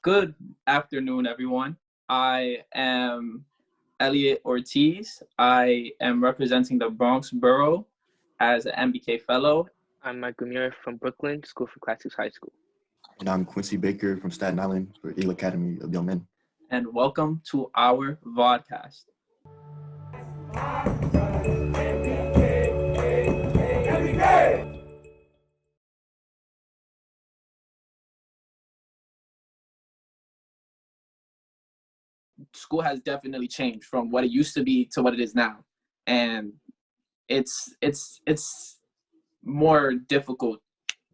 Good afternoon, everyone. I am Elliot Ortiz. I am representing the Bronx Borough as an MBK Fellow. I'm Michael Muir from Brooklyn, School for Classics High School. And I'm Quincy Baker from Staten Island for Eagle Academy of Young Men. And welcome to our Vodcast. MBK! School has definitely changed from what it used to be to what it is now. And it's more difficult,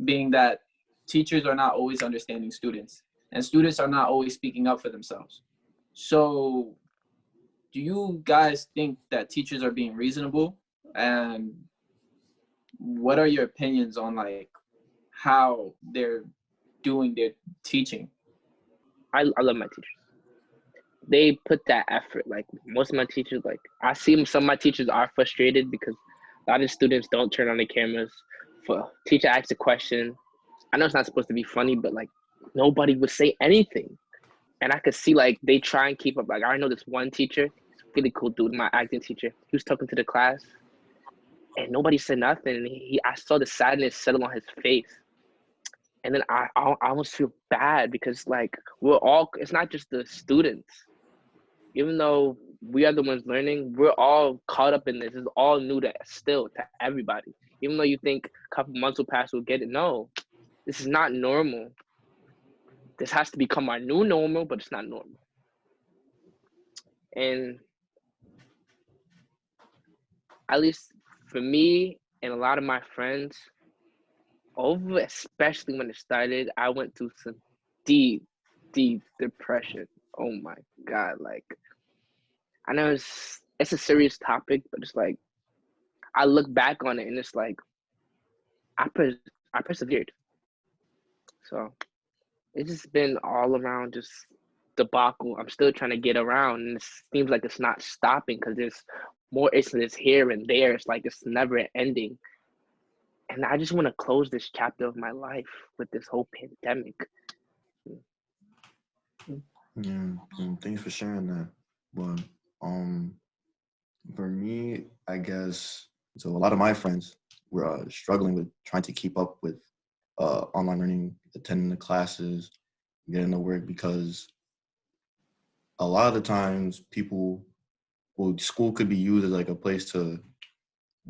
being that teachers are not always understanding students and students are not always speaking up for themselves. So do you guys think that teachers are being reasonable? And what are your opinions on how they're doing their teaching? I love my teachers. They put that effort. Like most of my teachers, I see some of my teachers are frustrated because a lot of students don't turn on the cameras. For teacher asks a question, I know it's not supposed to be funny, but nobody would say anything. And I could see they try and keep up. I know this one teacher, he's a really cool dude, my acting teacher. He was talking to the class and nobody said nothing. And I saw the sadness settle on his face. And then I almost feel bad because we're all, it's not just the students. Even though we are the ones learning, we're all caught up in this. It's all new to everybody. Even though you think a couple months will pass, we'll get it. No, this is not normal. This has to become our new normal, but it's not normal. And at least for me and a lot of my friends, especially when it started, I went through some deep depression. Oh my God. I know it's a serious topic, but it's I look back on it and it's I persevered. So it's just been all around just debacle. I'm still trying to get around, and it seems like it's not stopping because there's more incidents here and there. It's it's never ending. And I just want to close this chapter of my life with this whole pandemic. Yeah, thanks for sharing that. But for me, I guess so. A lot of my friends were struggling with trying to keep up with online learning, attending the classes, getting to work, because a lot of the times school could be used as a place to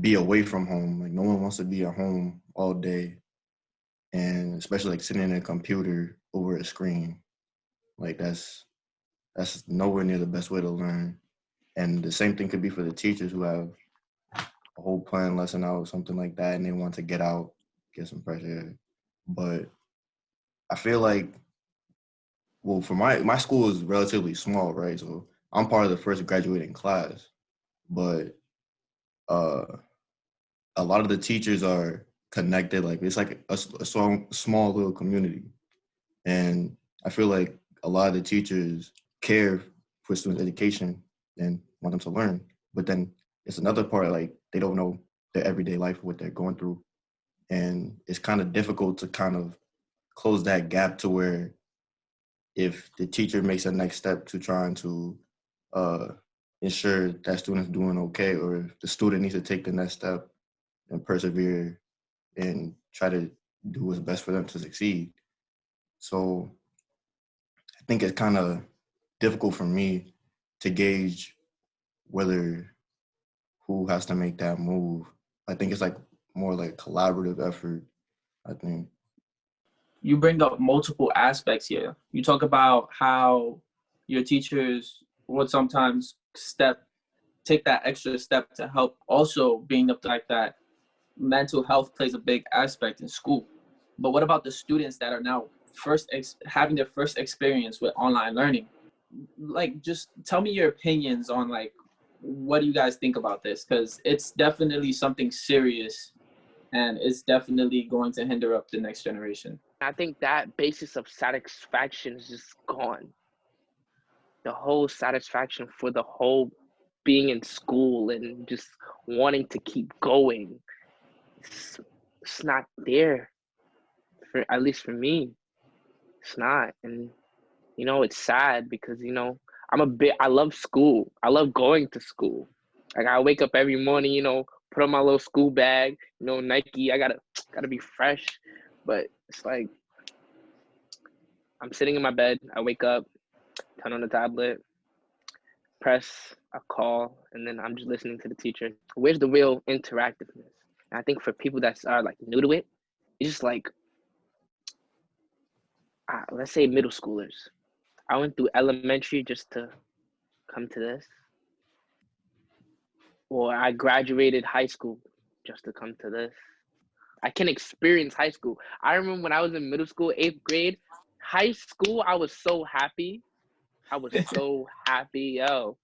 be away from home. No one wants to be at home all day, and especially sitting in a computer over a screen. That's nowhere near the best way to learn. And the same thing could be for the teachers who have a whole planned lesson out or something like that, and they want to get out, get some fresh air. But I feel for my school is relatively small, right? So I'm part of the first graduating class, but a lot of the teachers are connected. It's a small little community, and I feel like a lot of the teachers care for students' education and want them to learn. But then it's another part, they don't know their everyday life, what they're going through. And it's kind of difficult to kind of close that gap to where if the teacher makes a next step to trying to ensure that student's doing okay, or if the student needs to take the next step and persevere and try to do what's best for them to succeed. So I think it's kind of difficult for me to gauge who has to make that move. I think it's more collaborative effort, I think. You bring up multiple aspects here. You talk about how your teachers would sometimes take that extra step to help, also being the fact that mental health plays a big aspect in school. But what about the students that are now having their first experience with online learning? Just tell me your opinions on what do you guys think about this? Because it's definitely something serious, and it's definitely going to hinder up the next generation. I think that basis of satisfaction is just gone. The whole satisfaction for the whole being in school and just wanting to keep going, it's not there, at least for me. It's not. And It's sad because, I love school. I love going to school. Like, I wake up every morning, put on my little school bag, Nike, I gotta be fresh. But it's like, I'm sitting in my bed, I wake up, turn on the tablet, press a call, and then I'm just listening to the teacher. Where's the real interactiveness? And I think for people that are like new to it, it's just like, let's say middle schoolers. I went through elementary just to come to this, or I graduated high school just to come to this. I can experience high school. I remember when I was in middle school, 8th grade, high school, I was so happy. I was so happy, yo.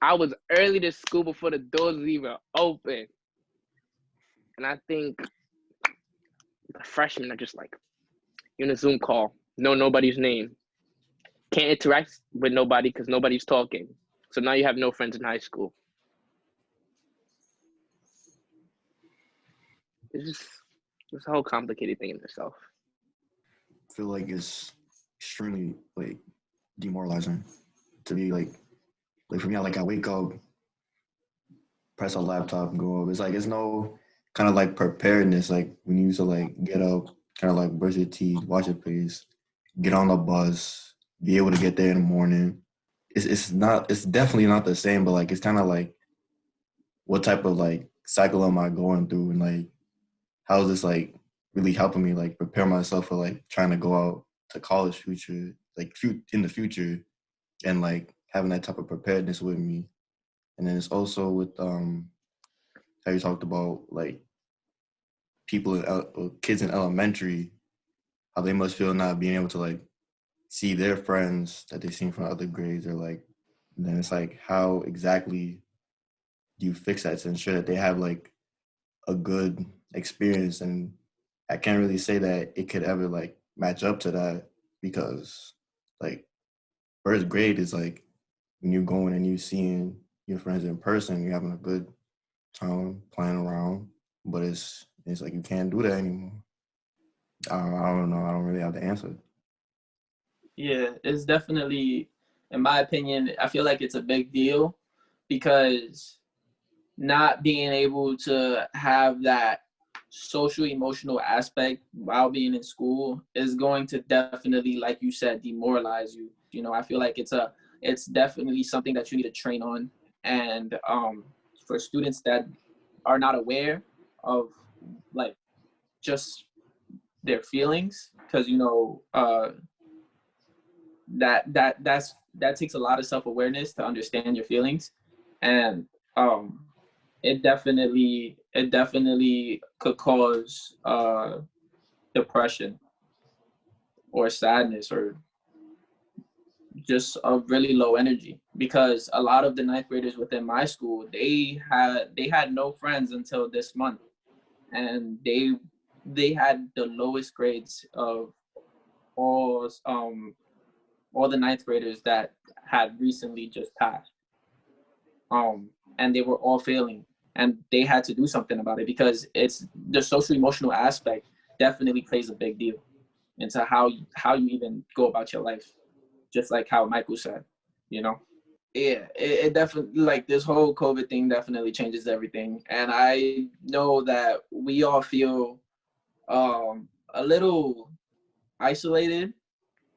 I was early to school before the doors was even open. And I think the freshmen are just like, you're in a Zoom call, know nobody's name. Can't interact with nobody because nobody's talking. So now you have no friends in high school. It's a whole complicated thing in itself. I feel like it's extremely like demoralizing to be like for me. I wake up, press a laptop, and go up. It's like it's no kind of like preparedness. Like when you used to like get up, kind of like brush your teeth, wash your face, get on the bus, be able to get there in the morning. It's definitely not the same, but like it's kind of like what type of like cycle am I going through, and like how is this like really helping me like prepare myself for like trying to go out to college future, like in the future, and like having that type of preparedness with me. And then it's also with how you talked about like kids in elementary, how they must feel not being able to like see their friends that they've seen from other grades, or like, and then it's like how exactly do you fix that to ensure that they have like a good experience? And I can't really say that it could ever like match up to that, because like first grade is like when you're going and you seeing your friends in person, you're having a good time playing around, but it's like you can't do that anymore. I don't know. I don't really have the answer. Yeah, it's definitely, in my opinion, I feel like it's a big deal because not being able to have that social emotional aspect while being in school is going to definitely, like you said, demoralize you. I feel like it's definitely something that you need to train on. And for students that are not aware of like just their feelings, because that takes a lot of self-awareness to understand your feelings. And it definitely could cause depression or sadness or just a really low energy, because a lot of the ninth graders within my school, they had no friends until this month, and they had the lowest grades of all the ninth graders that had recently just passed. And they were all failing, and they had to do something about it, because it's the social emotional aspect definitely plays a big deal into how you even go about your life, just like how Michael said. Yeah, it definitely, like, this whole COVID thing definitely changes everything, and I know that we all feel a little isolated,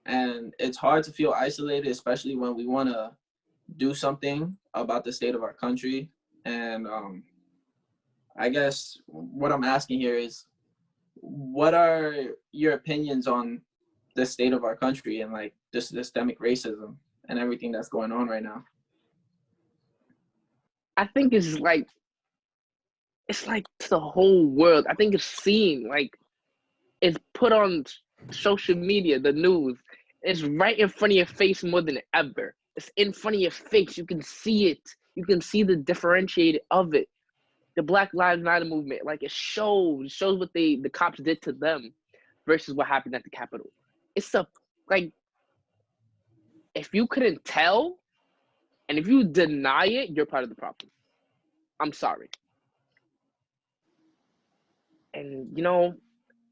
and it's hard to feel isolated, especially when we want to do something about the state of our country. And I guess what I'm asking here is, what are your opinions on the state of our country and like this systemic racism and everything that's going on right now? I think it's like to the whole world. I think it's seen, like, it's put on social media, the news. It's right in front of your face more than ever. It's in front of your face. You can see it. You can see the differentiated of it. The Black Lives Matter movement, like, it shows what the cops did to them versus what happened at the Capitol. It's like, if you couldn't tell and if you deny it, you're part of the problem. I'm sorry. And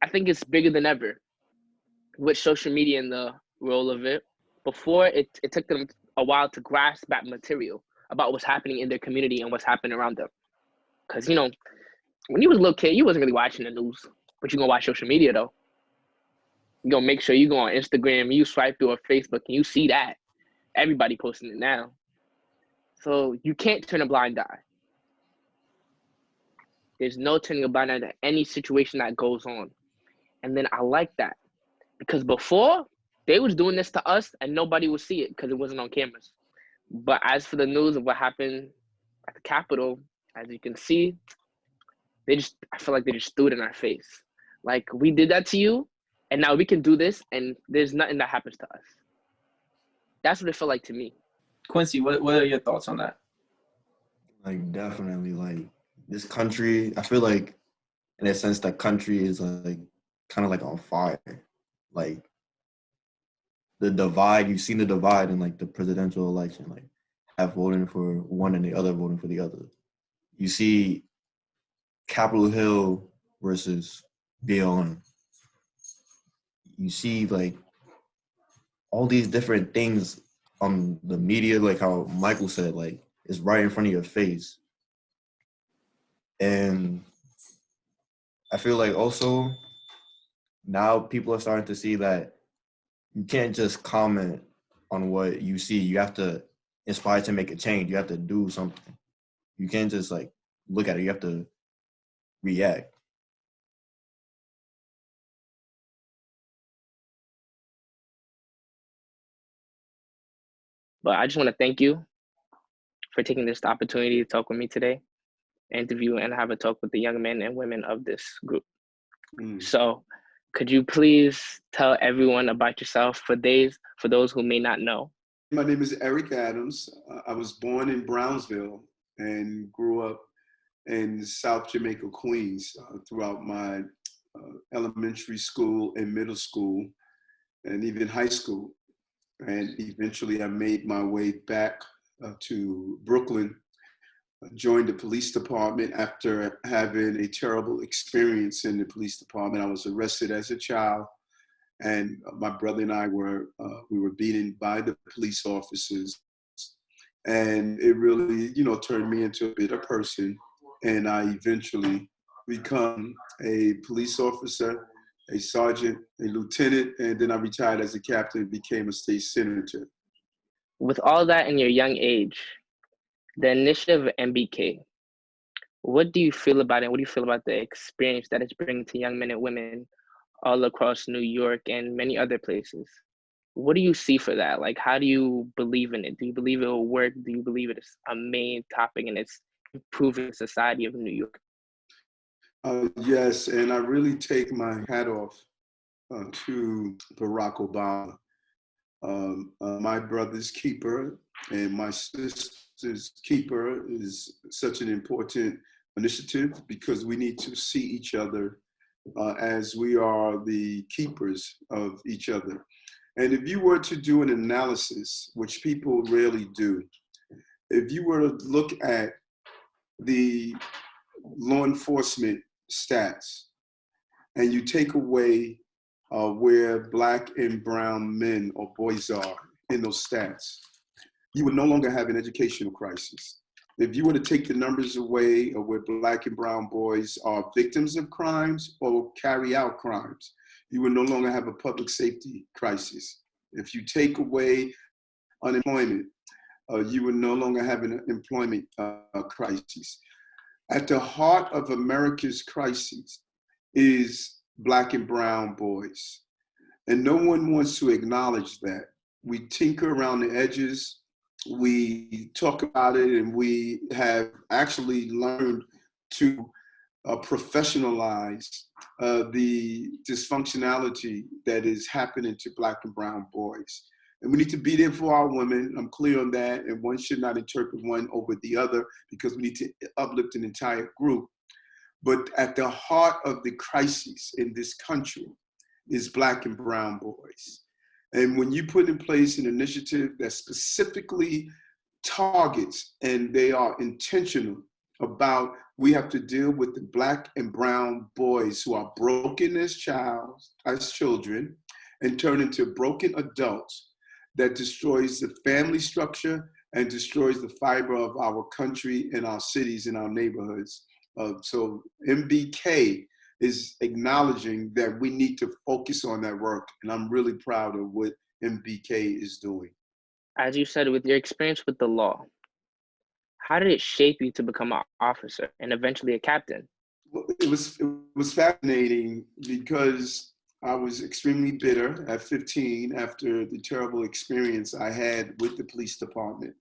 I think it's bigger than ever with social media and the role of it. Before, it took them a while to grasp that material about what's happening in their community and what's happening around them. Because, you know, when you was a little kid, you wasn't really watching the news, but you're going to watch social media, though. You're going to make sure you go on Instagram, you swipe through Facebook, and you see that. Everybody posting it now. So you can't turn a blind eye. There's no turning a blind eye to any situation that goes on. And then I like that. Because before, they was doing this to us and nobody would see it because it wasn't on cameras. But as for the news of what happened at the Capitol, as you can see, I feel like they just threw it in our face. Like, we did that to you, and now we can do this, and there's nothing that happens to us. That's what it felt like to me. Quincy, what are your thoughts on that? Like, definitely, like, this country, I feel like, in a sense, that country is, like, kind of, like, on fire. Like, the divide, you've seen the divide in, like, the presidential election, like, half voting for one and the other voting for the other. You see Capitol Hill versus BLM. You see, like, all these different things on the media, like how Michael said, like, it's right in front of your face. And I feel like also now people are starting to see that you can't just comment on what you see. You have to inspire to make a change. You have to do something. You can't just, like, look at it. You have to react. But I just want to thank you for taking this opportunity to talk with me today, interview and have a talk with the young men and women of this group. So could you please tell everyone about yourself for those who may not know? My name is Eric Adams. I was born in Brownsville and grew up in South Jamaica, Queens, throughout my elementary school and middle school and even high school. And eventually I made my way back to Brooklyn, joined the police department after having a terrible experience in the police department. I was arrested as a child, and my brother and I were beaten by the police officers. And it really, turned me into a better person. And I eventually become a police officer, a sergeant, a lieutenant, and then I retired as a captain and became a state senator. With all that in your young age, the initiative of MBK, what do you feel about it? What do you feel about the experience that it's bringing to young men and women all across New York and many other places? What do you see for that? Like, how do you believe in it? Do you believe it will work? Do you believe it is a main topic and it's improving the society of New York? Yes, and I really take my hat off to Barack Obama, my brother's keeper and my sister's keeper is such an important initiative because we need to see each other as we are the keepers of each other. And if you were to do an analysis, which people rarely do, if you were to look at the law enforcement stats and you take away where Black and brown men or boys are in those stats, you would no longer have an educational crisis. If you were to take the numbers away of where Black and brown boys are victims of crimes or carry out crimes, you would no longer have a public safety crisis. If you take away unemployment, you would no longer have an employment crisis. At the heart of America's crisis is Black and brown boys. And no one wants to acknowledge that. We tinker around the edges, we talk about it, and we have actually learned to professionalize the dysfunctionality that is happening to Black and brown boys. And we need to be there for our women. I'm clear on that. And one should not interpret one over the other because we need to uplift an entire group. But at the heart of the crisis in this country is Black and brown boys. And when you put in place an initiative that specifically targets and they are intentional about we have to deal with the Black and brown boys who are broken as children and turn into broken adults, that destroys the family structure and destroys the fiber of our country and our cities and our neighborhoods. So MBK is acknowledging that we need to focus on that work. And I'm really proud of what MBK is doing. As you said, with your experience with the law, how did it shape you to become an officer and eventually a captain? Well, it was fascinating because I was extremely bitter at 15 after the terrible experience I had with the police department.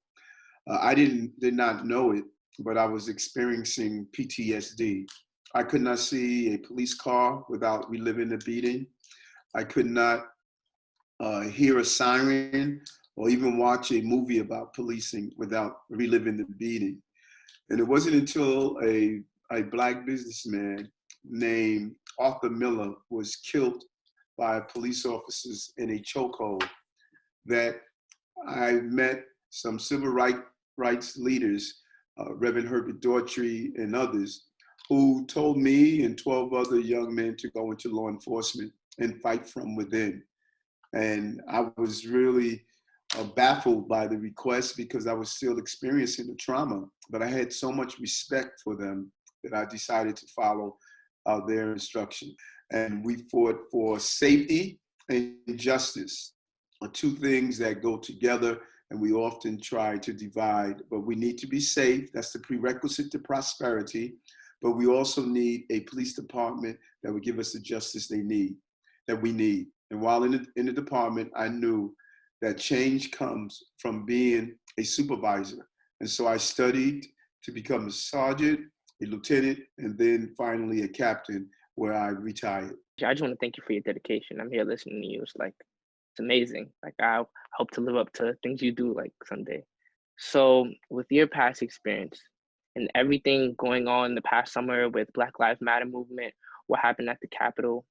I did not know it, but I was experiencing PTSD. I could not see a police car without reliving the beating. I could not hear a siren or even watch a movie about policing without reliving the beating. And it wasn't until a Black businessman named Arthur Miller was killed by police officers in a chokehold that I met some civil rights leaders, Reverend Herbert Daughtry and others, who told me and 12 other young men to go into law enforcement and fight from within. And I was really baffled by the request because I was still experiencing the trauma, but I had so much respect for them that I decided to follow their instruction. And we fought for safety and justice, are two things that go together, and we often try to divide, but we need to be safe. That's the prerequisite to prosperity. But we also need a police department that would give us the justice that we need. And while in the department, I knew that change comes from being a supervisor. And so I studied to become a sergeant, a lieutenant, and then finally a captain, where I retired. I just want to thank you for your dedication. I'm here listening to you. It's amazing. Like, I hope to live up to things you do like someday. So with your past experience and everything going on the past summer with Black Lives Matter movement, what happened at the Capitol,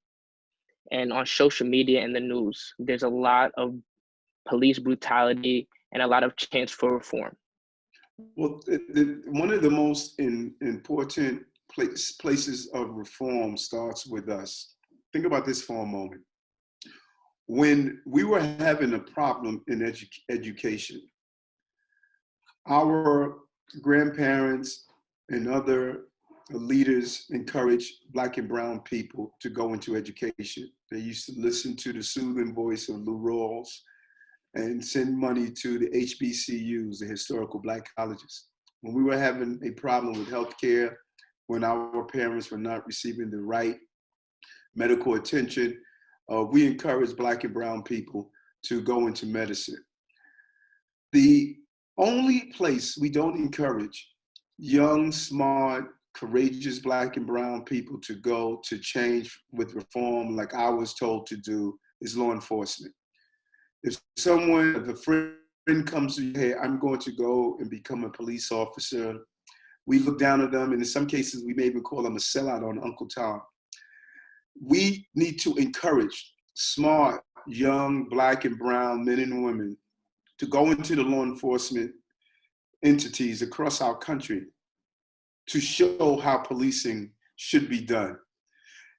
and on social media and the news, there's a lot of police brutality and a lot of chance for reform. Well, one of the most important places of reform starts with us. Think about this for a moment. When we were having a problem in education, our grandparents and other leaders encouraged Black and brown people to go into education. They used to listen to the soothing voice of Lou Rawls and send money to the HBCUs, the historical Black colleges. When we were having a problem with healthcare, when our parents were not receiving the right medical attention, we encouraged Black and brown people to go into medicine. The only place we don't encourage young, smart, courageous Black and brown people to go to change with reform like I was told to do is law enforcement. If a friend comes to you, hey, I'm going to go and become a police officer, we look down at them, and in some cases, we may even call them a sellout on Uncle Tom. We need to encourage smart, young, Black and brown men and women to go into the law enforcement entities across our country to show how policing should be done.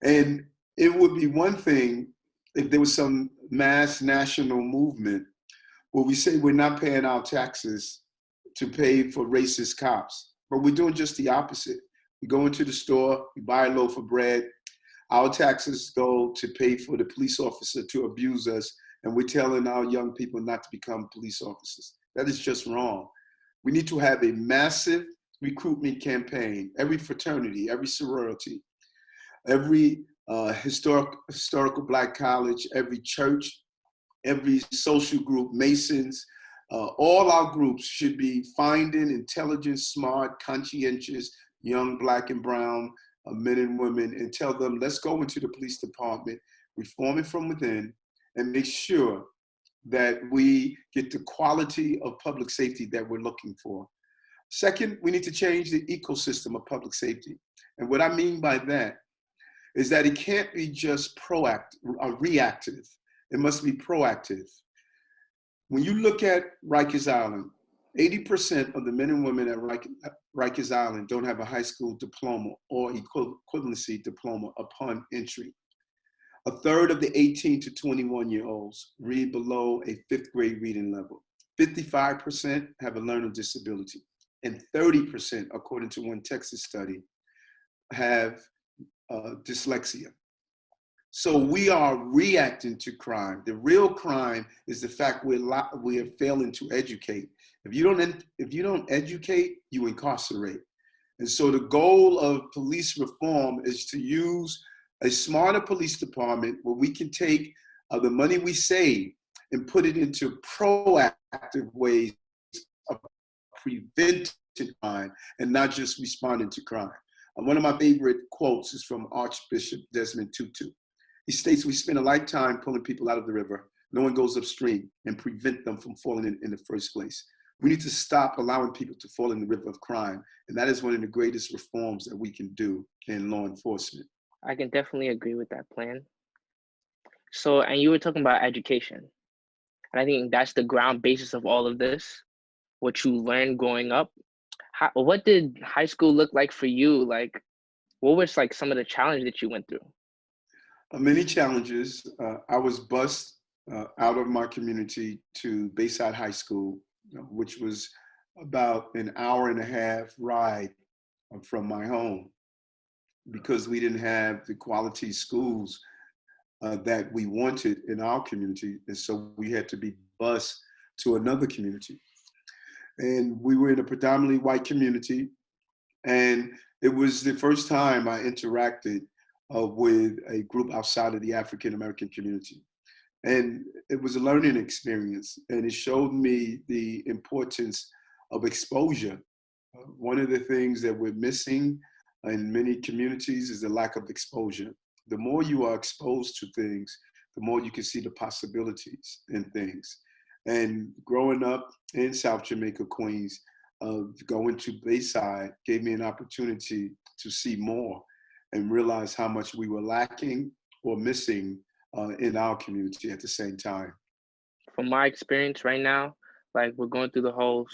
And it would be one thing if there was some mass national movement where we say we're not paying our taxes to pay for racist cops, but we're doing just the opposite. We go into the store, we buy a loaf of bread, our taxes go to pay for the police officer to abuse us, and we're telling our young people not to become police officers. That is just wrong. We need to have a massive recruitment campaign, every fraternity, every sorority, every historical Black college, every church, every social group, Masons, all our groups should be finding intelligent, smart, conscientious, young Black and brown men and women and tell them, let's go into the police department, reform it from within, and make sure that we get the quality of public safety that we're looking for. Second, we need to change the ecosystem of public safety. And what I mean by that is that it can't be just reactive. It must be proactive. When you look at Rikers Island, 80% of the men and women at Rikers Island don't have a high school diploma or equivalency diploma upon entry. A third of the 18 to 21-year-olds read below a 5th grade reading level. 55% have a learning disability, and 30%, according to one Texas study, have dyslexia. So we are reacting to crime. The real crime is the fact we are failing to educate. If you don't educate, you incarcerate. And so the goal of police reform is to use a smarter police department where we can take the money we save and put it into proactive ways of preventing crime and not just responding to crime. One of my favorite quotes is from Archbishop Desmond Tutu. He states, "We spend a lifetime pulling people out of the river. No one goes upstream and prevent them from falling in the first place. We need to stop allowing people to fall in the river of crime. And that is one of the greatest reforms that we can do in law enforcement." I can definitely agree with that plan. So, and you were talking about education. And I think that's the ground basis of all of this, what you learned growing up. What did high school look like for you? Like, what was like some of the challenges that you went through? Many challenges. I was bused out of my community to Bayside High School, which was about an hour and a half ride from my home, because we didn't have the quality schools that we wanted in our community. And so we had to be bused to another community. And we were in a predominantly white community. And it was the first time I interacted with a group outside of the African American community. And it was a learning experience, and it showed me the importance of exposure. One of the things that we're missing in many communities is the lack of exposure. The more you are exposed to things, the more you can see the possibilities in things. And growing up in South Jamaica, Queens, going to Bayside gave me an opportunity to see more and realize how much we were lacking or missing in our community at the same time. From my experience right now, like we're going through the whole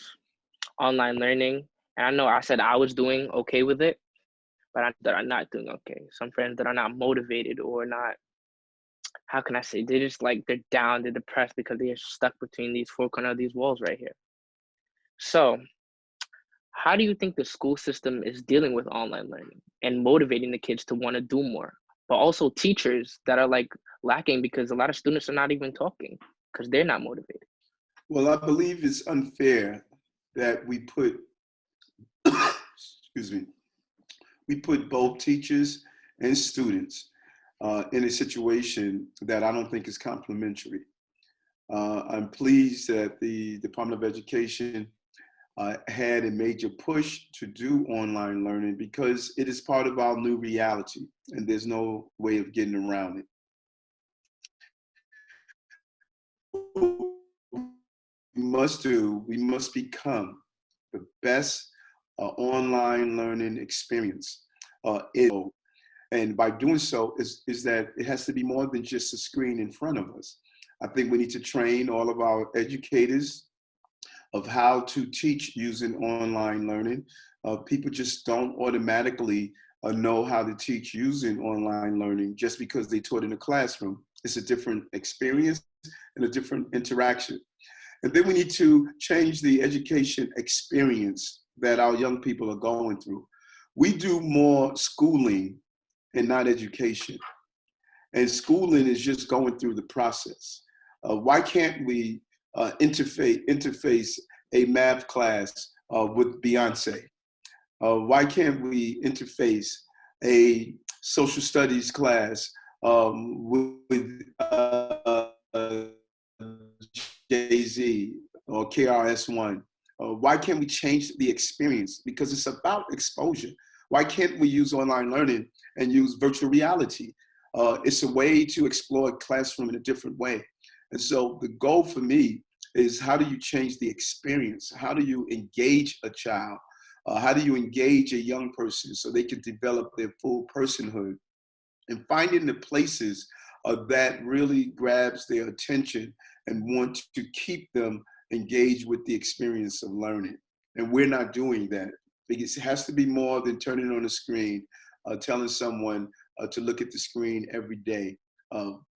online learning. And I know I said I was doing okay with it, but that I'm not doing okay. Some friends that are not motivated or not, how can I say, they're just like, they're down, they're depressed because they're stuck between these four corners of these walls right here. So how do you think the school system is dealing with online learning and motivating the kids to want to do more? But also teachers that are like lacking because a lot of students are not even talking because they're not motivated. Well, I believe it's unfair that we put, excuse me, we put both teachers and students in a situation that I don't think is complimentary. I'm pleased that the Department of Education had a major push to do online learning because it is part of our new reality and there's no way of getting around it. We must become the best online learning experience. And by doing so is that it has to be more than just a screen in front of us. I think we need to train all of our educators of how to teach using online learning. People just don't automatically know how to teach using online learning just because they taught in a classroom. It's a different experience and a different interaction. And then we need to change the education experience that our young people are going through. We do more schooling and not education. And schooling is just going through the process. Why can't we interface a math class with Beyonce? Why can't we interface a social studies class with Jay-Z or KRS-One? Why can't we change the experience? Because it's about exposure. Why can't we use online learning and use virtual reality? It's a way to explore a classroom in a different way. And so the goal for me is, how do you change the experience? How do you engage a child? How do you engage a young person so they can develop their full personhood? And finding the places that really grabs their attention and want to keep them engaged with the experience of learning. And we're not doing that. Because it has to be more than turning on the screen, telling someone to look at the screen every day.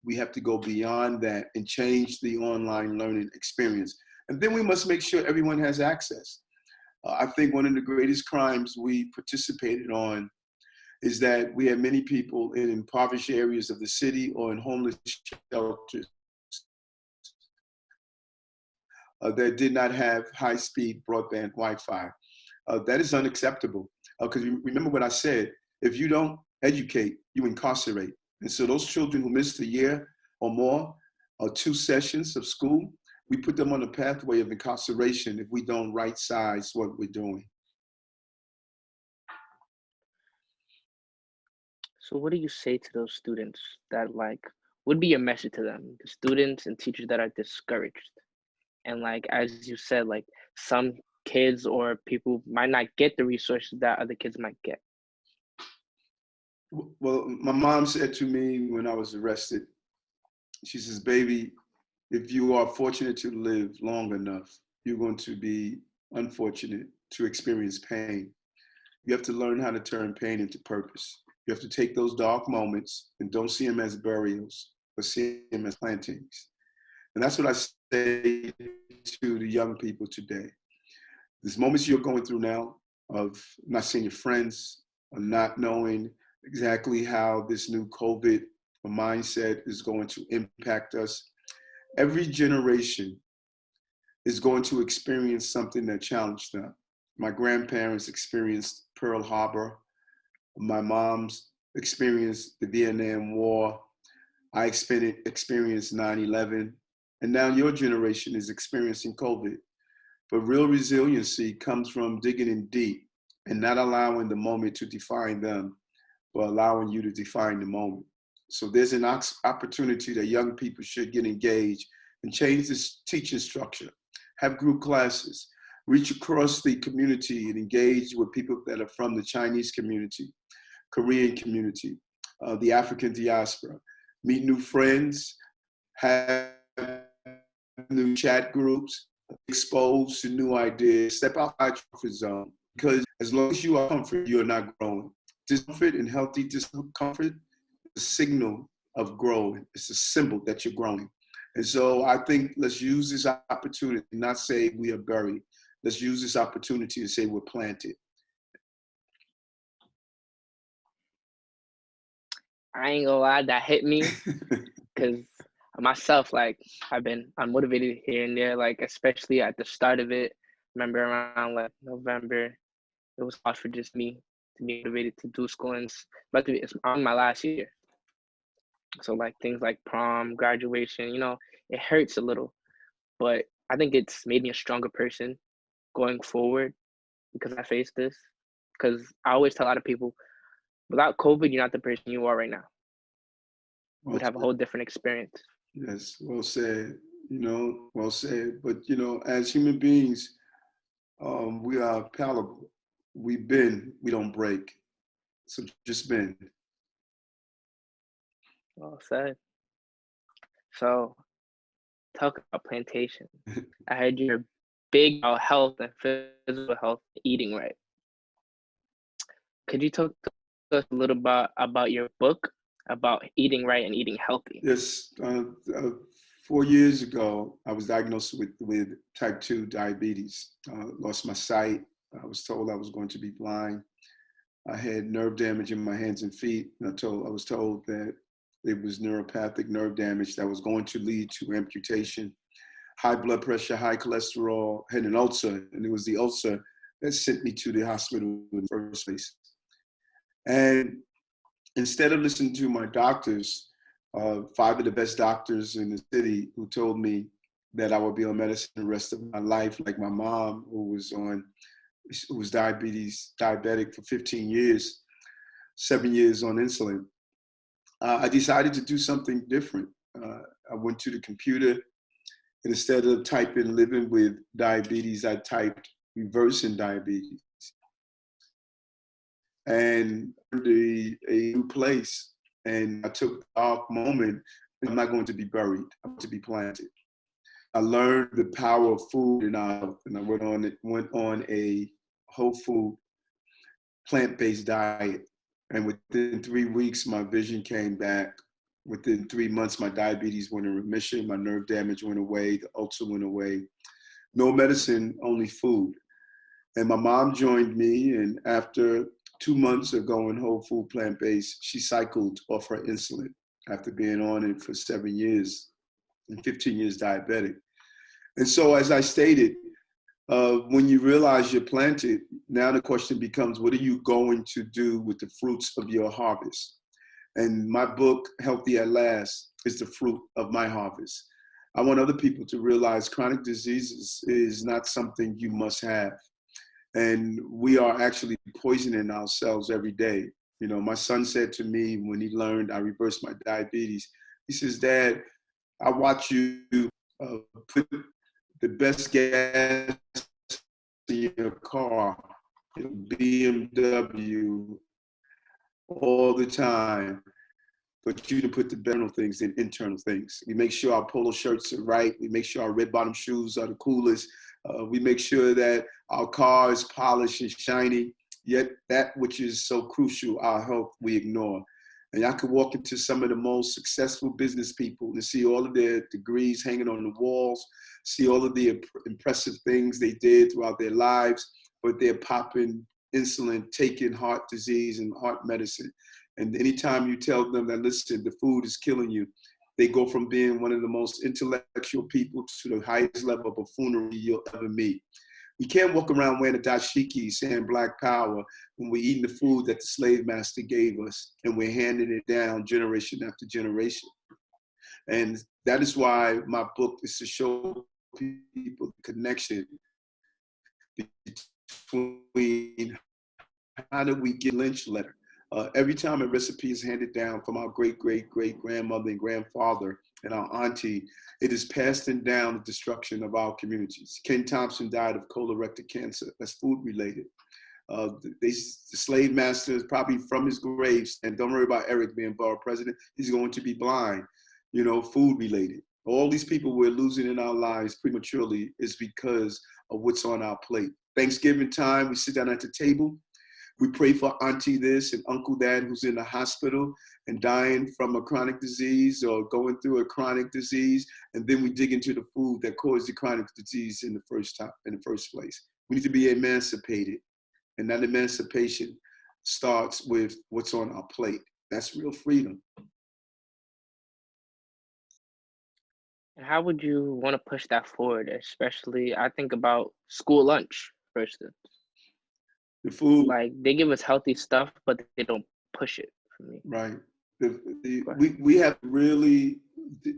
We have to go beyond that and change the online learning experience. And then we must make sure everyone has access. I think one of the greatest crimes we participated on is that we had many people in impoverished areas of the city or in homeless shelters that did not have high-speed broadband Wi-Fi. That is unacceptable. Because remember what I said, if you don't educate, you incarcerate. And so those children who missed a year or more, or 2 sessions of school, we put them on a pathway of incarceration if we don't right-size what we're doing. So what do you say to those students that like, would be your message to them, the students and teachers that are discouraged? And like, as you said, like some kids or people might not get the resources that other kids might get. Well, my mom said to me when I was arrested, she says, baby, if you are fortunate to live long enough, you're going to be unfortunate to experience pain. You have to learn how to turn pain into purpose. You have to take those dark moments and don't see them as burials, but see them as plantings. And that's what I say to the young people today. These moments you're going through now of not seeing your friends, of not knowing exactly how this new COVID mindset is going to impact us. Every generation is going to experience something that challenged them. My grandparents experienced Pearl Harbor. My mom's experienced the Vietnam War. I experienced 9/11. And now your generation is experiencing COVID. But real resiliency comes from digging in deep and not allowing the moment to define them, but allowing you to define the moment. So there's an opportunity that young people should get engaged and change this teaching structure, have group classes, reach across the community and engage with people that are from the Chinese community, Korean community, the African diaspora, meet new friends, have new chat groups, exposed to new ideas, step outside your comfort zone. Because as long as you are comfortable, you are not growing. Discomfort and healthy discomfort is a signal of growing. It's a symbol that you're growing. And so I think let's use this opportunity, not say we are buried. Let's use this opportunity to say we're planted. I ain't gonna lie, that hit me because myself, like I've been unmotivated here and there, like especially at the start of it. Remember around like November, it was hard for just me to be motivated to do school, and it's on my last year. So like things like prom, graduation, it hurts a little, but I think it's made me a stronger person going forward because I faced this. Because I always tell a lot of people, without COVID, you're not the person you are right now. You would have a whole different experience. Yes, well said, well said. But, as human beings, we are fallible. We bend, we don't break. So just bend. Well said. So, talk about plantation. I heard you're big about health and physical health, eating right. Could you talk to us a little about your book, about eating right and eating healthy? Yes. 4 years ago, I was diagnosed with type 2 diabetes. Lost my sight. I was told I was going to be blind. I had nerve damage in my hands and feet. And I was told that it was neuropathic nerve damage that was going to lead to amputation. High blood pressure, high cholesterol, had an ulcer, and it was the ulcer that sent me to the hospital in the first place. And instead of listening to my doctors, 5 of the best doctors in the city who told me that I would be on medicine the rest of my life, like my mom, who was diabetic for 15 years, 7 years on insulin. I decided to do something different. I went to the computer, and instead of typing living with diabetes, I typed reversing diabetes. And a new place. And I took the dark moment. I'm not going to be buried. I'm going to be planted. I learned the power of food and I went on a whole food, plant-based diet. And within 3 weeks, my vision came back. Within 3 months, my diabetes went in remission, my nerve damage went away, the ulcer went away. No medicine, only food. And my mom joined me, and after 2 months of going whole food plant-based, she cycled off her insulin after being on it for 7 years and 15 years diabetic. And so, as I stated, when you realize you're planted, now the question becomes, what are you going to do with the fruits of your harvest? And my book, Healthy at Last, is the fruit of my harvest. I want other people to realize chronic diseases is not something you must have. And we are actually poisoning ourselves every day. You know, my son said to me when he learned I reversed my diabetes, he says, Dad, I watch you put the best gas in your car, BMW, all the time. But you can put the external things in internal things. We make sure our polo shirts are right. We make sure our red bottom shoes are the coolest. We make sure that our car is polished and shiny. Yet that which is so crucial, our health, we ignore. And I could walk into some of the most successful business people and see all of their degrees hanging on the walls, see all of the impressive things they did throughout their lives, but they're popping insulin, taking heart disease and heart medicine. And anytime you tell them that, listen, the food is killing you, they go from being one of the most intellectual people to the highest level of buffoonery you'll ever meet. We can't walk around wearing a dashiki saying Black Power when we're eating the food that the slave master gave us and we're handing it down generation after generation. And that is why my book is to show people the connection between how did we get Lynch letter. Every time a recipe is handed down from our great-great-great-grandmother and grandfather and our auntie, it is passing down the destruction of our communities. Ken Thompson died of colorectal cancer. That's food related. The slave master is probably from his graves, and don't worry about Eric being borough president, he's going to be blind, you know, food related. All these people we're losing in our lives prematurely is because of what's on our plate. Thanksgiving time, we sit down at the table. We pray for auntie this and uncle that who's in the hospital and dying from a chronic disease or going through a chronic disease. And then we dig into the food that caused the chronic disease in the first place. We need to be emancipated. And that emancipation starts with what's on our plate. That's real freedom. And how would you want to push that forward? Especially, I think about school lunch, for instance. The food, like they give us healthy stuff, but they don't push it for me. Right. We have really,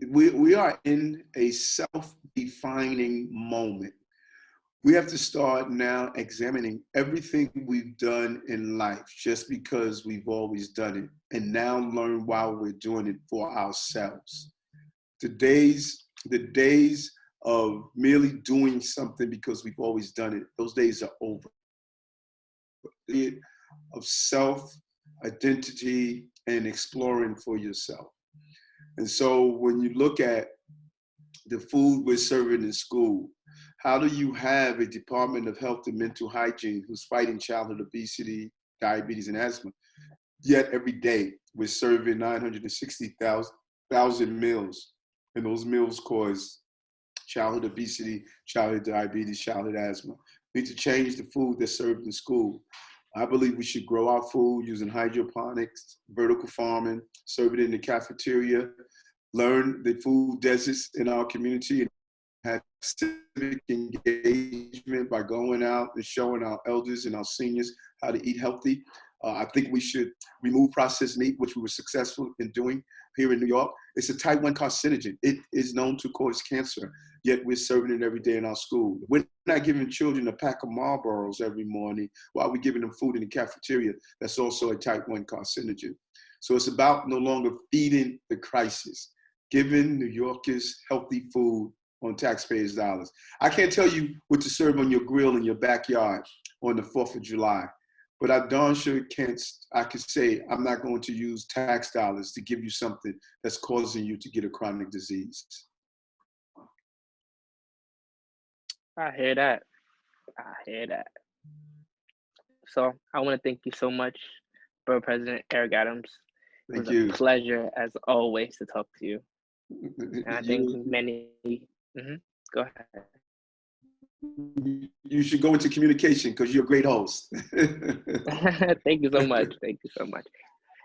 we are in a self-defining moment. We have to start now examining everything we've done in life just because we've always done it, and now learn why we're doing it for ourselves. The days of merely doing something because we've always done it, those days are over. Of self-identity and exploring for yourself. And so when you look at the food we're serving in school, how do you have a Department of Health and Mental Hygiene who's fighting childhood obesity, diabetes, and asthma, yet every day we're serving 960,000 meals, and those meals cause childhood obesity, childhood diabetes, childhood asthma. We need to change the food that's served in school. I believe we should grow our food using hydroponics, vertical farming, serve it in the cafeteria, learn the food deserts in our community, and have civic engagement by going out and showing our elders and our seniors how to eat healthy. I think we should remove processed meat, which we were successful in doing here in New York. It's a type 1 carcinogen. It is known to cause cancer, yet we're serving it every day in our school. We're not giving children a pack of Marlboros every morning while we're giving them food in the cafeteria. That's also a type 1 carcinogen. So it's about no longer feeding the crisis, giving New Yorkers healthy food on taxpayers' dollars. I can't tell you what to serve on your grill in your backyard on the 4th of July. But I darn sure I can say I'm not going to use tax dollars to give you something that's causing you to get a chronic disease. I hear that. So I want to thank you so much, Borough President Eric Adams. It was Thank you. a pleasure, as always, to talk to you. And I think many. Go ahead. You should go into communication because you're a great host. Thank you so much. Thank you so much.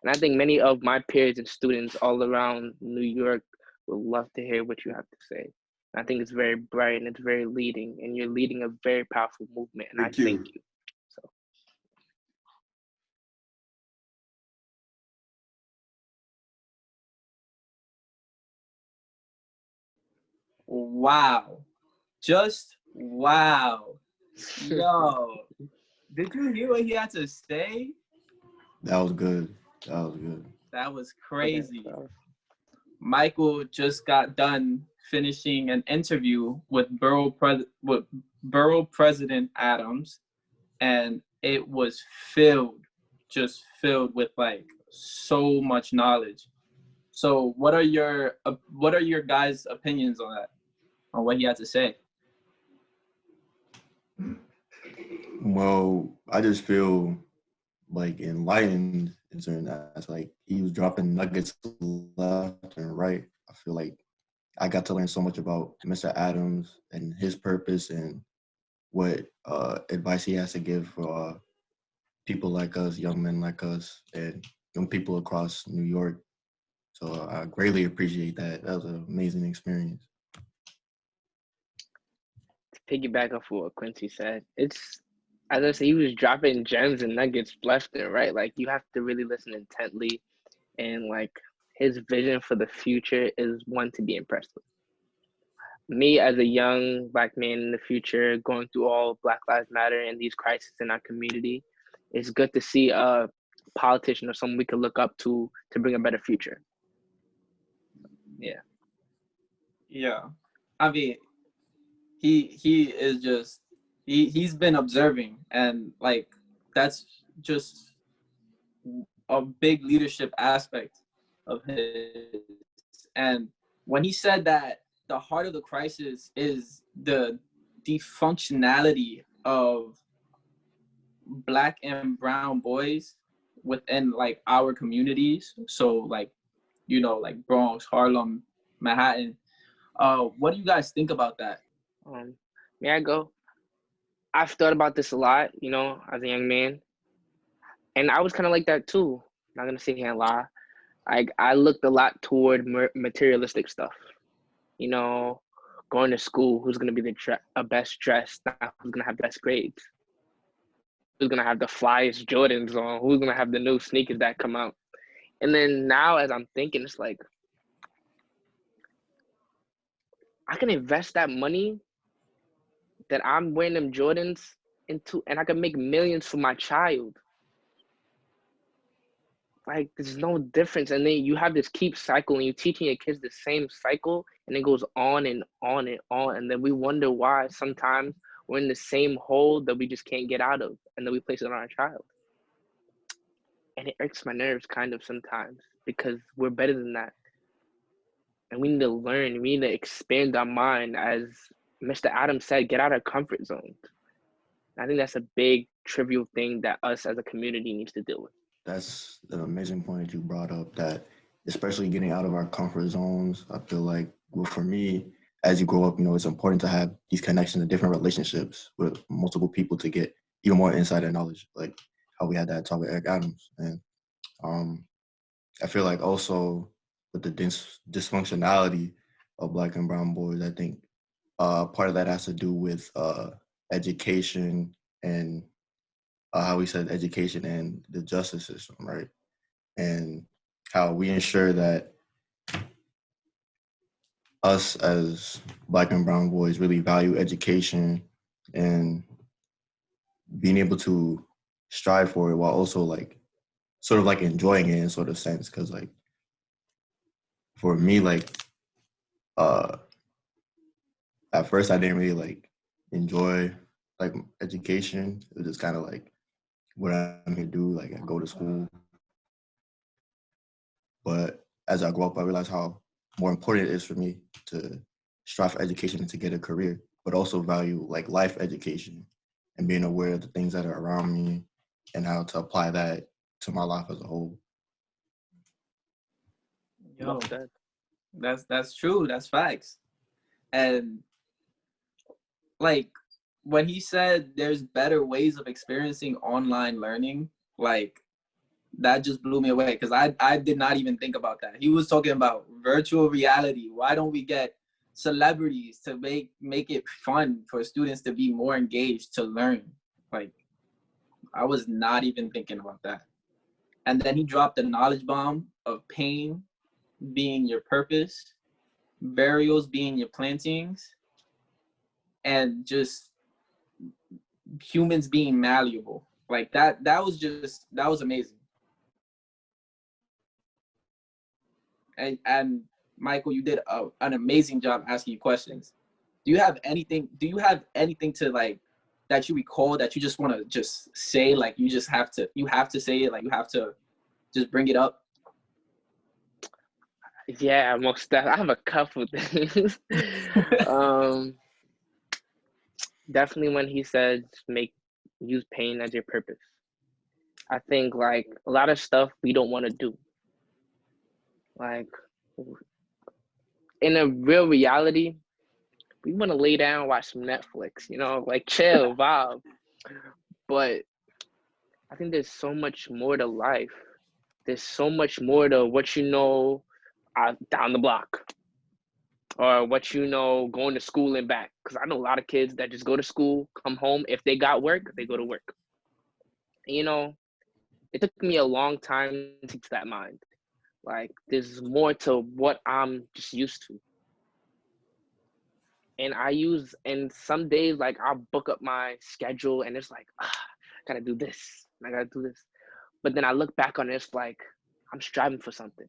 And I think many of my peers and students all around New York would love to hear what you have to say. I think it's very bright and it's very leading, and you're leading a very powerful movement. And Thank I you. thank you. So. Wow. Just wow. Yo, did you hear what he had to say? That was good. That was good. That was crazy. Michael just got done finishing an interview with Borough President Adams, and it was just filled with like so much knowledge. So, what are your guys' opinions on that? On what he had to say? Well, I just feel like enlightened in certain aspects. Like he was dropping nuggets left and right. I feel like I got to learn so much about Mr. Adams and his purpose and what advice he has to give for people like us, young men like us, and young people across New York. So I greatly appreciate that. That was an amazing experience. To piggyback off what Quincy said, it's, as I said, he was dropping gems and nuggets left and right. Like, you have to really listen intently, and like his vision for the future is one to be impressed with. Me as a young Black man in the future, going through all Black Lives Matter and these crises in our community, it's good to see a politician or someone we could look up to bring a better future. Yeah, I mean, he is just he's been observing, and like that's just a big leadership aspect of his. And when he said that the heart of the crisis is the dysfunctionality of Black and brown boys within like our communities, so like, you know, like Bronx, Harlem, Manhattan, what do you guys think about that? May I go? I've thought about this a lot, you know, as a young man, and I was kind of like that too. Not gonna sit here and lie. I looked a lot toward materialistic stuff, you know, going to school, who's gonna be the best dressed, not who's gonna have the best grades, who's gonna have the flyest Jordans on, who's gonna have the new sneakers that come out. And then now, as I'm thinking, it's like I can invest that money that I'm wearing them Jordans into, and I can make millions for my child. Like, there's no difference. And then you have this keep cycle, and you're teaching your kids the same cycle, and it goes on and on and on. And then we wonder why sometimes we're in the same hole that we just can't get out of, and then we place it on our child. And it irks my nerves kind of sometimes, because we're better than that. And we need to learn, we need to expand our mind. As Mr. Adams said, get out of comfort zones. I think that's a big trivial thing that us as a community needs to deal with. That's an amazing point that you brought up, that especially getting out of our comfort zones. I feel like, well, for me, as you grow up, you know, it's important to have these connections and different relationships with multiple people to get even more insight and knowledge, like how we had that talk with Eric Adams. And I feel like also with the dysfunctionality of Black and brown boys, I think part of that has to do with education and how we said education and the justice system, right? And how we ensure that us as Black and brown boys really value education and being able to strive for it while also like sort of like enjoying it in sort of sense. Cause like for me, like at first I didn't really like enjoy like education. It was just kind of like what I'm here to do, like I go to school. But as I grow up, I realized how more important it is for me to strive for education and to get a career, but also value like life education and being aware of the things that are around me and how to apply that to my life as a whole. Yo, Well said. that's true. That's facts. And like when he said there's better ways of experiencing online learning, like that just blew me away because I did not even think about that. He was talking about virtual reality. Why don't we get celebrities to make it fun for students to be more engaged to learn? Like I was not even thinking about that. And then he dropped the knowledge bomb of pain being your purpose, burials being your plantings, and just humans being malleable. Like that was amazing. And Michael, you did an amazing job asking you questions. Do you have anything to like that you recall that you just want to just say, like you have to say it, like you have to just bring it up? Yeah, most definitely. I have a couple things. um, Definitely when he said use pain as your purpose. I think like a lot of stuff we don't want to do. Like in a real reality, we want to lay down, watch some Netflix, like chill, vibe. But I think there's so much more to life. There's so much more to what down the block, or what going to school and back. Because I know a lot of kids that just go to school, come home. If they got work, they go to work. And, it took me a long time to get to that mind. Like there's more to what I'm just used to. And some days like I'll book up my schedule and it's like, I gotta do this. I gotta do this. But then I look back on it, it's like I'm striving for something.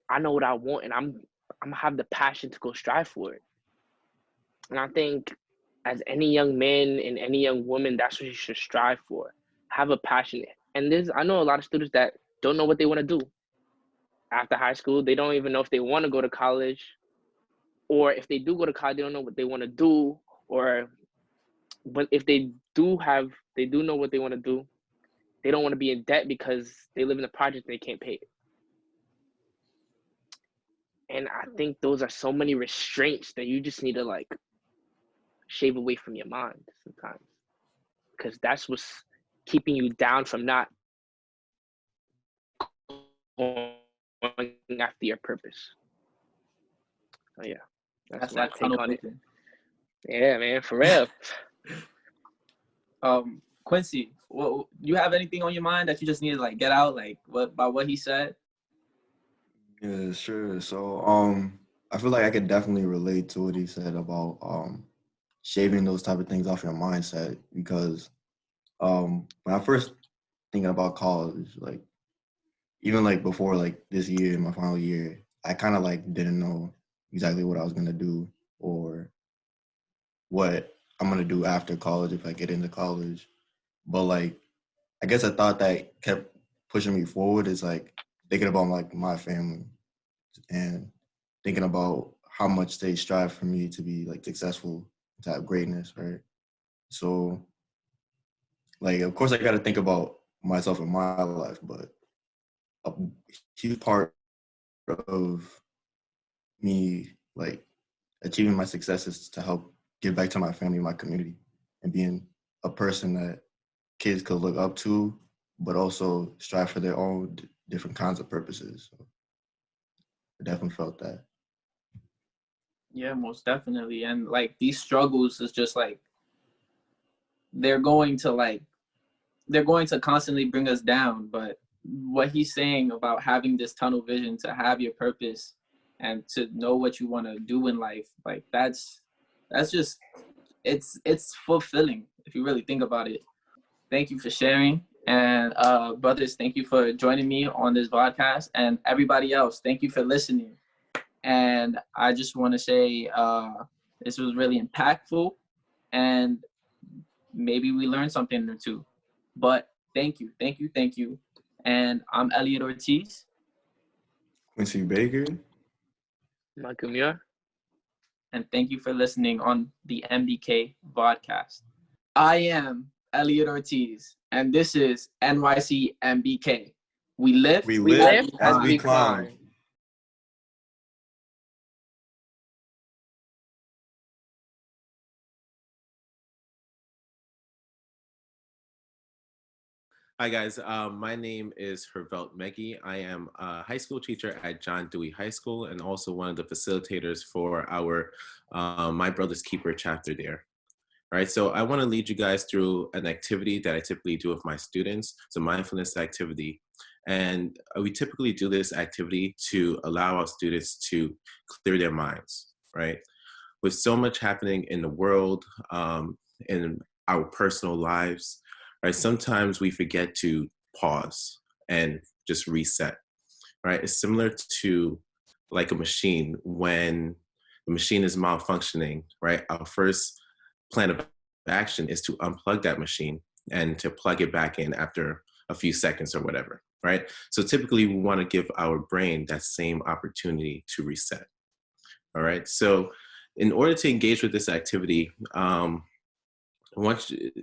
I know what I want and I'm gonna have the passion to go strive for it. And I think as any young man and any young woman, that's what you should strive for. Have a passion. And I know a lot of students that don't know what they want to do after high school. They don't even know if they want to go to college, or if they do go to college, they don't know what they want to do. But if they do know what they want to do, they don't want to be in debt because they live in a project and they can't pay it. And I think those are so many restraints that you just need to like shave away from your mind sometimes, because that's what's keeping you down from not going after your purpose. Oh yeah, that's my take on it. Yeah, man, for real. Quincy, you have anything on your mind that you just need to like get out, like about what he said? Yeah, sure. So I feel like I could definitely relate to what he said about shaving those type of things off your mindset, because when I first thinking about college, like even like before like this year, my final year, I kind of like didn't know exactly what I was gonna do or what I'm gonna do after college if I get into college. But like I guess a thought that kept pushing me forward is like thinking about like my family and thinking about how much they strive for me to be like successful, to have greatness, right? So like of course I got to think about myself in my life, but a huge part of me like achieving my success is to help give back to my family, my community, and being a person that kids could look up to, but also strive for their own different kinds of purposes. So I definitely felt that. Yeah, most definitely. And like these struggles is just like they're going to constantly bring us down. But what he's saying about having this tunnel vision to have your purpose and to know what you want to do in life, like that's just it's fulfilling if you really think about it. Thank you for sharing. And brothers, thank you for joining me on this podcast. And everybody else, thank you for listening. And I just want to say this was really impactful, and maybe we learned something or two. But thank you. And I'm Elliot Ortiz. Quincy Baker. Michael Muir. And thank you for listening on the MBK Vodcast. I am Elliot Ortiz, and this is NYC MBK. We live as we climb. Hi guys, my name is Hervelt Meggy. I am a high school teacher at John Dewey High School and also one of the facilitators for our My Brother's Keeper chapter there. All right, so I want to lead you guys through an activity that I typically do with my students. It's a mindfulness activity. And we typically do this activity to allow our students to clear their minds, right? With so much happening in the world, in our personal lives, right? Sometimes we forget to pause and just reset, right? It's similar to like a machine. When the machine is malfunctioning, right? Our first plan of action is to unplug that machine and to plug it back in after a few seconds or whatever, right? So typically we want to give our brain that same opportunity to reset. All right. So in order to engage with this activity,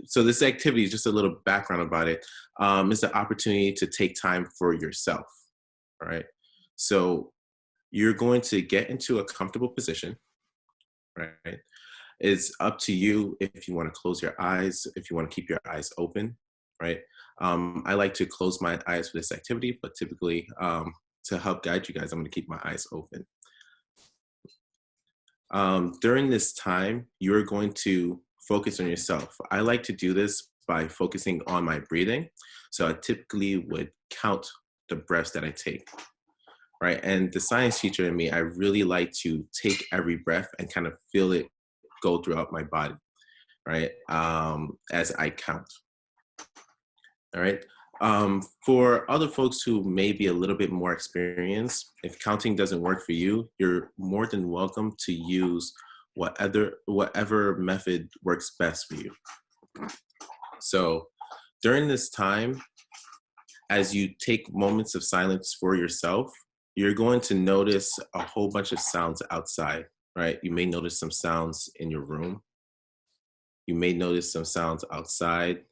so this activity, just a little background about it, is the opportunity to take time for yourself. All right. So you're going to get into a comfortable position, right? It's up to you if you want to close your eyes, if you want to keep your eyes open, right? I like to close my eyes for this activity, but typically to help guide you guys, I'm going to keep my eyes open. During this time, you're going to focus on yourself. I like to do this by focusing on my breathing. So I typically would count the breaths that I take, right? And the science teacher in me, I really like to take every breath and kind of feel it go throughout my body, right? As I count, all right? For other folks who may be a little bit more experienced, if counting doesn't work for you, you're more than welcome to use whatever method works best for you. So during this time, as you take moments of silence for yourself, you're going to notice a whole bunch of sounds outside, right? You may notice some sounds in your room. You may notice some sounds outside,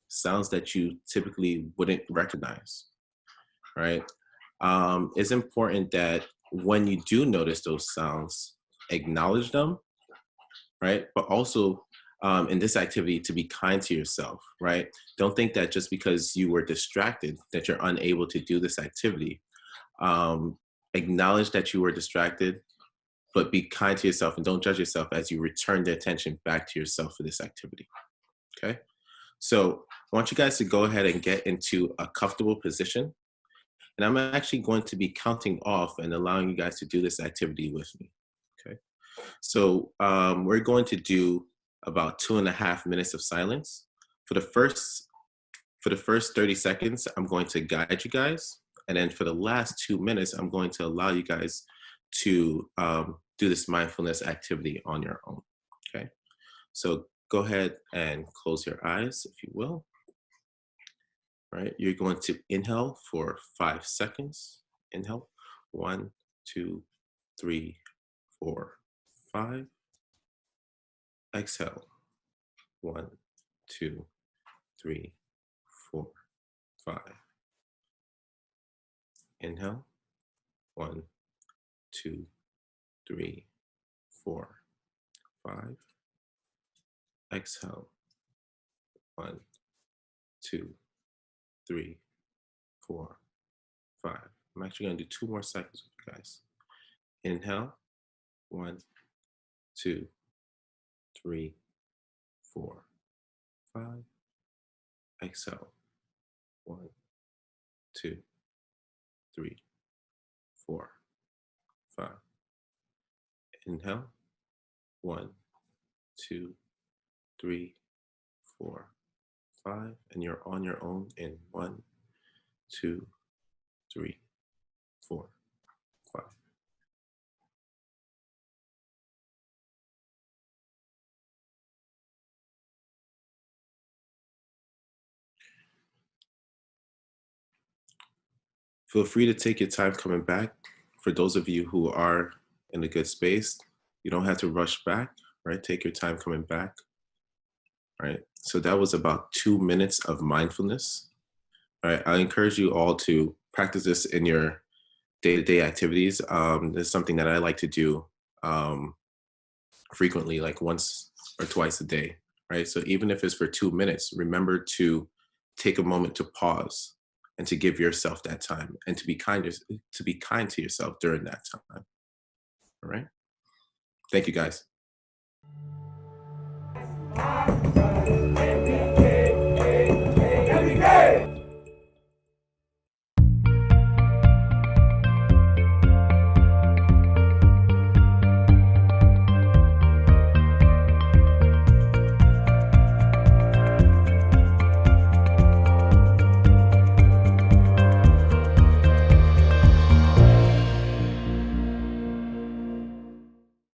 sounds that you typically wouldn't recognize, right? It's important that when you do notice those sounds, acknowledge them, right? But also in this activity, to be kind to yourself, right? Don't think that just because you were distracted that you're unable to do this activity. Acknowledge that you were distracted, but be kind to yourself and don't judge yourself as you return the attention back to yourself for this activity, okay? So I want you guys to go ahead and get into a comfortable position. And I'm actually going to be counting off and allowing you guys to do this activity with me, okay? So we're going to do about 2.5 minutes of silence. For the first 30 seconds, I'm going to guide you guys. And then for the last 2 minutes, I'm going to allow you guys to do this mindfulness activity on your own, okay? So go ahead and close your eyes, if you will. All right, you're going to inhale for 5 seconds. Inhale, 1, 2, 3, 4, 5. Exhale, 1, 2, 3, 4, 5. Inhale, 1, 2, 3, 4, 5. Exhale, 1, 2, 3, 4, 5. I'm actually going to do 2 more cycles with you guys. Inhale, 1, 2, 3, 4, 5. Exhale, 1, 2, 3, 4, 5. Inhale, 1, 2, 3, 4, 5. And you're on your own in 1, 2, 3, 4, 5. Feel free to take your time coming back. For those of you who are in a good space, you don't have to rush back, right? Take your time coming back, right? So that was about 2 minutes of mindfulness, right? I encourage you all to practice this in your day-to-day activities. This is something that I like to do frequently, like once or twice a day, right? So even if it's for 2 minutes, remember to take a moment to pause and to give yourself that time and to be kind to yourself during that time. All right. Thank you, guys.